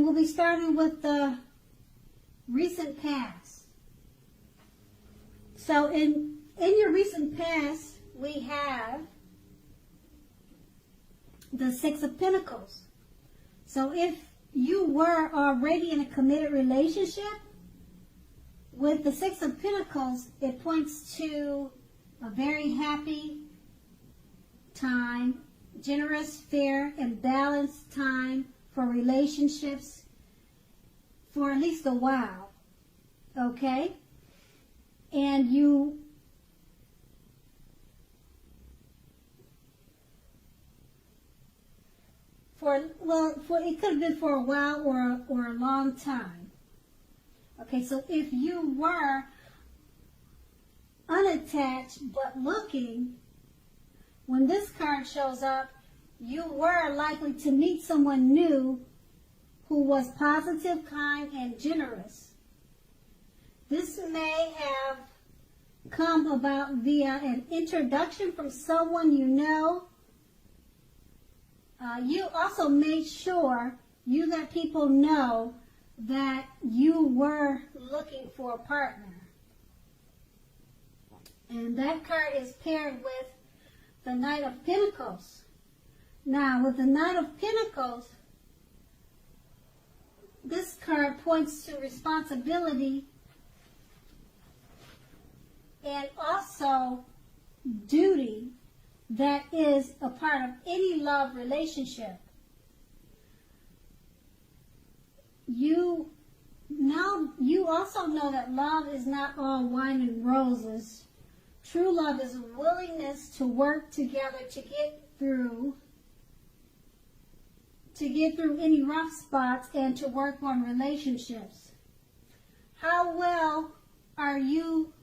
we'll be starting with the recent past. So in your recent past, we have the Six of Pentacles. So if you were already in a committed relationship, with the Six of Pentacles, it points to a very happy time, generous, fair, and balanced time for relationships for at least a while, okay? And it could have been for a while or a long time. Okay, so if you were unattached but looking, when this card shows up, you were likely to meet someone new who was positive, kind, and generous. This may have come about via an introduction from someone you know. You also made sure you let people know that you were looking for a partner. And that card is paired with the Knight of Pentacles. Now, with the Knight of Pentacles, this card points to responsibility and also duty that is a part of any love relationship. You also know that love is not all wine and roses. True love is a willingness to work together to get through any rough spots and to work on relationships. How well were you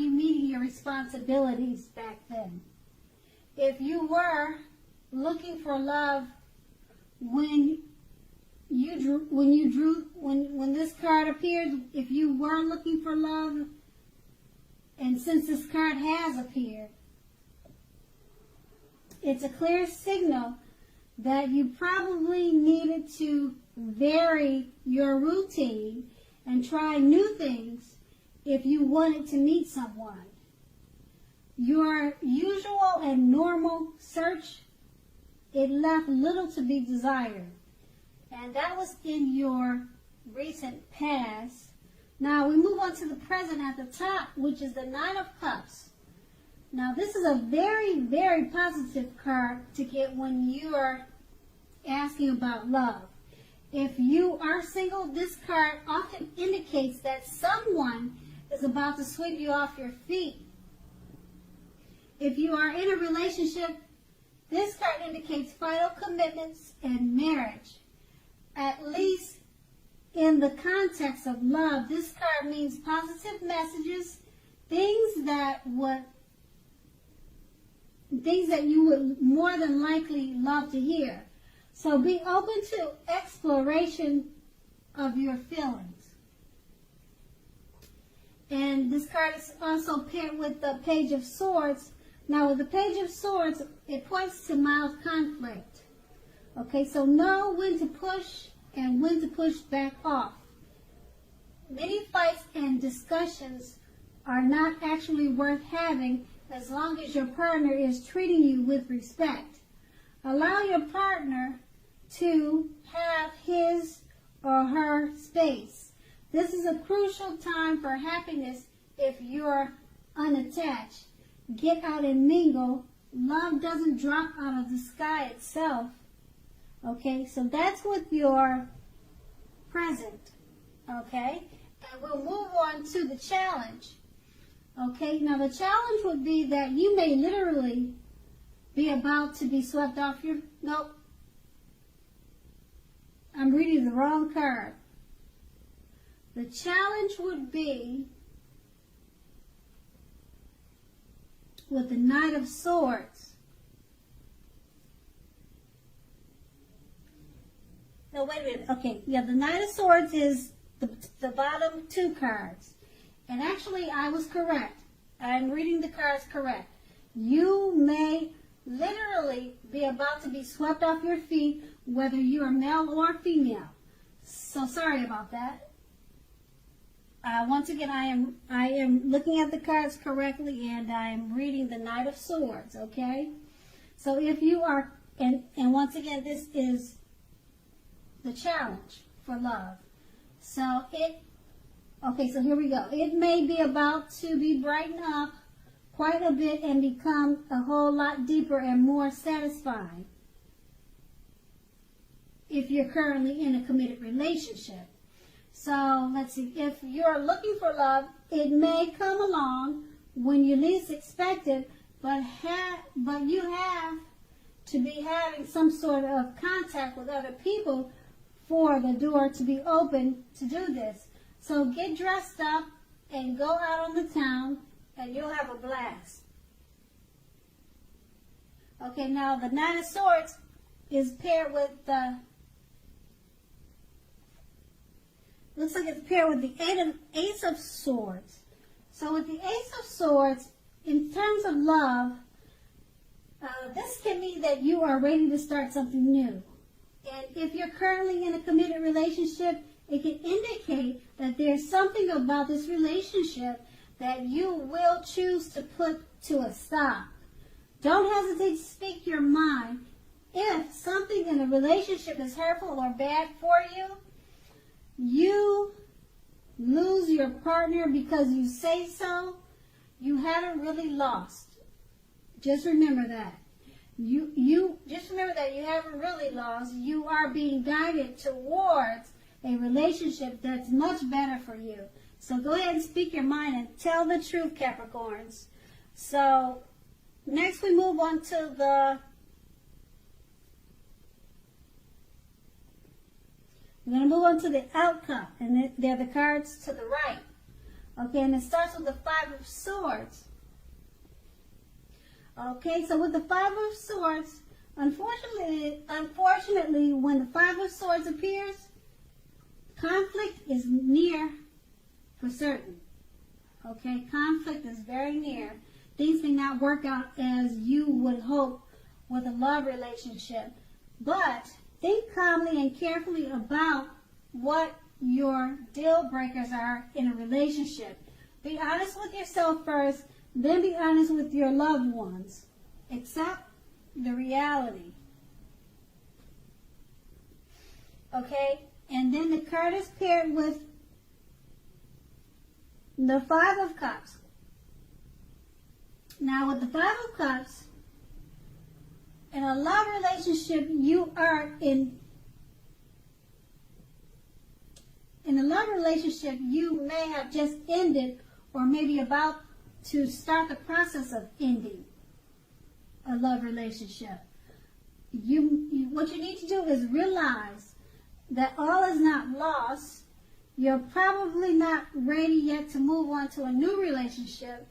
meeting your responsibilities back then? If you were looking for love when this card appeared, if you were looking for love, and since this card has appeared, it's a clear signal that you probably needed to vary your routine and try new things if you wanted to meet someone. Your usual and normal search, it left little to be desired. And that was in your recent past. Now we move on to the present at the top, which is the Nine of Cups. Now this is a very, very positive card to get when you are asking about love. If you are single, this card often indicates that someone is about to sweep you off your feet. If you are in a relationship, this card indicates final commitments and marriage. At least in the context of love, this card means positive messages, things that you would more than likely love to hear. So be open to exploration of your feelings. And this card is also paired with the Page of Swords. Now with the Page of Swords, it points to mild conflict. Okay, so know when to push and when to push back off. Many fights and discussions are not actually worth having as long as your partner is treating you with respect. Allow your partner to have his or her space. This is a crucial time for happiness if you're unattached. Get out and mingle. Love doesn't drop out of the sky itself. Okay, so that's with your present. Okay, and we'll move on to the challenge. Okay, now the challenge would be that you may literally be about to be swept off your... Nope. I'm reading the wrong card. The challenge would be with the Knight of Swords. No, wait a minute. Okay, yeah, the Knight of Swords is the bottom two cards. And actually, I was correct. I'm reading the cards correct. You may literally be about to be swept off your feet, whether you are male or female. So sorry about that. Once again, I am looking at the cards correctly, and I am reading the Knight of Swords, okay? So if you are, and once again, this is the challenge for love. So okay, so here we go. It may be about to be brightened up quite a bit and become a whole lot deeper and more satisfying if you're currently in a committed relationship. So let's see, if you're looking for love, it may come along when you least expect it, but you have to be having some sort of contact with other people for the door to be open to do this. So get dressed up and go out on the town, and you'll have a blast. Okay, now the Nine of Swords is paired with the, looks like it's paired with the Ace of Swords. So with the Ace of Swords, in terms of love, this can mean that you are ready to start something new. And if you're currently in a committed relationship, it can indicate that there's something about this relationship that you will choose to put to a stop. Don't hesitate to speak your mind. If something in a relationship is hurtful or bad for you, you lose your partner because you say so, you haven't really lost. Just remember that. You just remember that you haven't really lost. You are being guided towards a relationship that's much better for you. So go ahead and speak your mind and tell the truth, Capricorns. So next we move on to we're going to move on to the outcome. And they're the cards to the right. Okay, and it starts with the Five of Swords. Okay, so with the Five of Swords, unfortunately, when the Five of Swords appears, conflict is near for certain. Okay, conflict is very near. Things may not work out as you would hope with a love relationship. But think calmly and carefully about what your deal breakers are in a relationship. Be honest with yourself first, then be honest with your loved ones. Accept the reality. Okay? And then the card is paired with the Five of Cups. Now with the Five of Cups, in a love relationship, you are in a love relationship, you may have just ended or maybe about to start the process of ending a love relationship. What you need to do is realize that all is not lost. You're probably not ready yet to move on to a new relationship.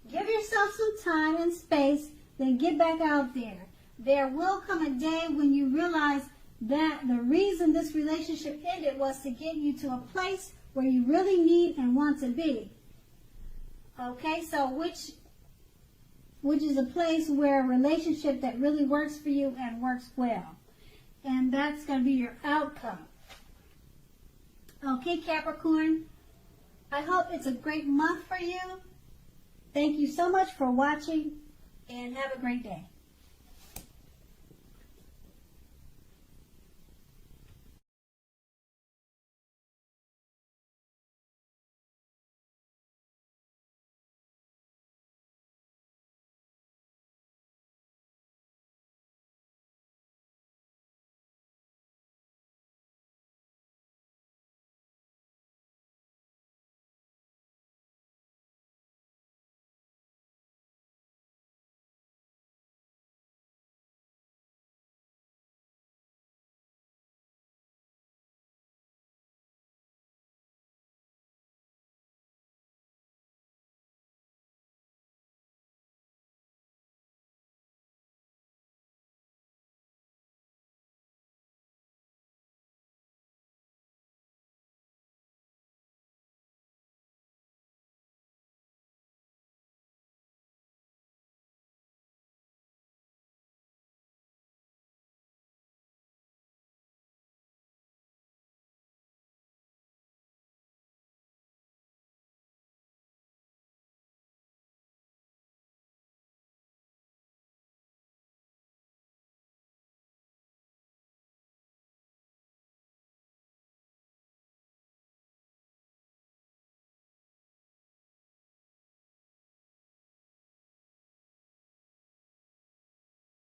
Give yourself some time and space, then get back out there. There will come a day when you realize that the reason this relationship ended was to get you to a place where you really need and want to be. Okay, so which is a place where a relationship that really works for you and works well. And that's going to be your outcome. Okay, Capricorn, I hope it's a great month for you. Thank you so much for watching, and have a great day.